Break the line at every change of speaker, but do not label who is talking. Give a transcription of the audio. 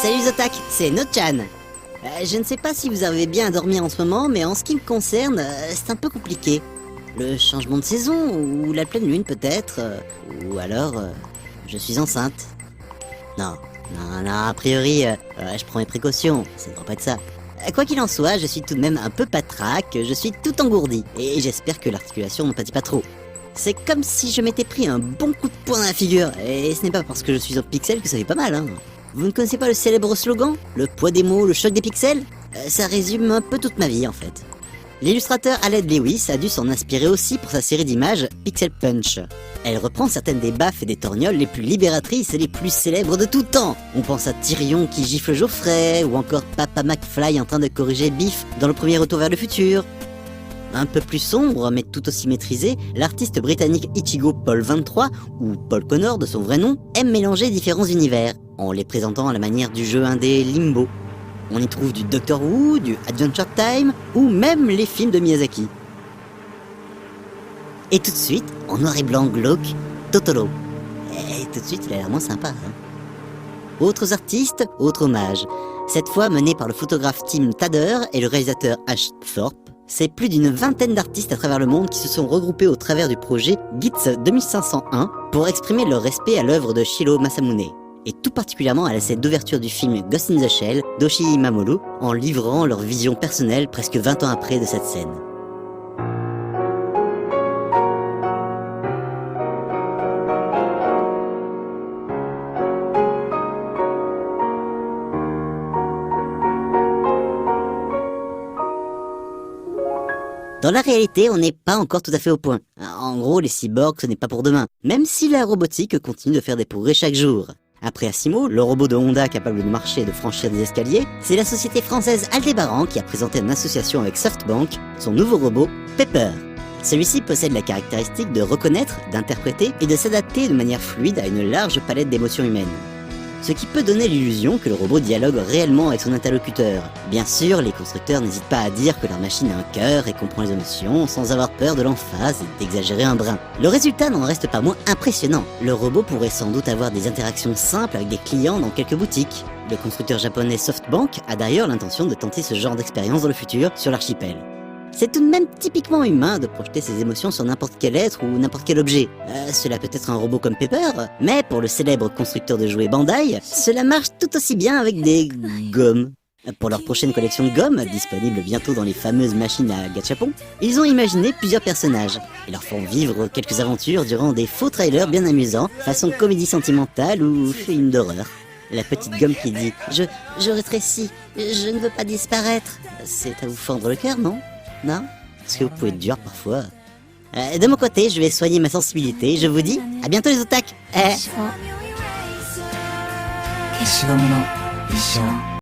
Salut Zotac, c'est Nochan. Je ne sais pas si vous avez bien dormi en ce moment, mais en ce qui me concerne, c'est un peu compliqué. Le changement de saison, ou la pleine lune peut-être, ou alors, je suis enceinte. Non, a priori, je prends mes précautions, ça ne doit pas être ça. Quoi qu'il en soit, je suis tout de même un peu patraque, je suis tout engourdi, et j'espère que l'articulation ne pâtit pas trop. C'est comme si je m'étais pris un bon coup de poing dans la figure, et ce n'est pas parce que je suis en pixel que ça fait pas mal, hein. Vous ne connaissez pas le célèbre slogan « Le poids des mots, le choc des pixels » Ça résume un peu toute ma vie en fait. L'illustrateur Aled Lewis a dû s'en inspirer aussi pour sa série d'images Pixel Punch. Elle reprend certaines des baffes et des torgnoles les plus libératrices et les plus célèbres de tout temps. On pense à Tyrion qui gifle Geoffrey, ou encore Papa McFly en train de corriger Biff dans le premier Retour vers le futur. Un peu plus sombre, mais tout aussi maîtrisé, l'artiste britannique Ichigo Paul 23, ou Paul Connor de son vrai nom, aime mélanger différents univers, en les présentant à la manière du jeu indé Limbo. On y trouve du Doctor Who, du Adventure Time, ou même les films de Miyazaki. Et tout de suite, en noir et blanc glauque, Totoro. Et tout de suite, il a l'air moins sympa, hein. Autres artistes, autres hommages. Cette fois mené par le photographe Tim Tadder et le réalisateur Ash Thorpe. C'est plus d'une vingtaine d'artistes à travers le monde qui se sont regroupés au travers du projet GITS 2501 pour exprimer leur respect à l'œuvre de Shiro Masamune, et tout particulièrement à la scène d'ouverture du film Ghost in the Shell d'Oshii Mamoru, en livrant leur vision personnelle presque 20 ans après de cette scène. Dans la réalité, on n'est pas encore tout à fait au point. En gros, les cyborgs, ce n'est pas pour demain, même si la robotique continue de faire des progrès chaque jour. Après Asimo, le robot de Honda capable de marcher et de franchir des escaliers, c'est la société française Aldébaran qui a présenté en association avec SoftBank son nouveau robot, Pepper. Celui-ci possède la caractéristique de reconnaître, d'interpréter et de s'adapter de manière fluide à une large palette d'émotions humaines. Ce qui peut donner l'illusion que le robot dialogue réellement avec son interlocuteur. Bien sûr, les constructeurs n'hésitent pas à dire que leur machine a un cœur et comprend les émotions sans avoir peur de l'emphase et d'exagérer un brin. Le résultat n'en reste pas moins impressionnant. Le robot pourrait sans doute avoir des interactions simples avec des clients dans quelques boutiques. Le constructeur japonais SoftBank a d'ailleurs l'intention de tenter ce genre d'expérience dans le futur sur l'archipel. C'est tout de même typiquement humain de projeter ses émotions sur n'importe quel être ou n'importe quel objet. Cela peut être un robot comme Pepper, mais pour le célèbre constructeur de jouets Bandai, cela marche tout aussi bien avec des gommes. Pour leur prochaine collection de gommes, disponible bientôt dans les fameuses machines à gachapon, ils ont imaginé plusieurs personnages et leur font vivre quelques aventures durant des faux trailers bien amusants, façon comédie sentimentale ou film d'horreur. La petite gomme qui dit « Je rétrécis, je ne veux pas disparaître », c'est à vous fendre le cœur, non ? Non? Parce que vous pouvez être dur parfois. De mon côté, je vais soigner ma sensibilité. Je vous dis, à bientôt les otaks.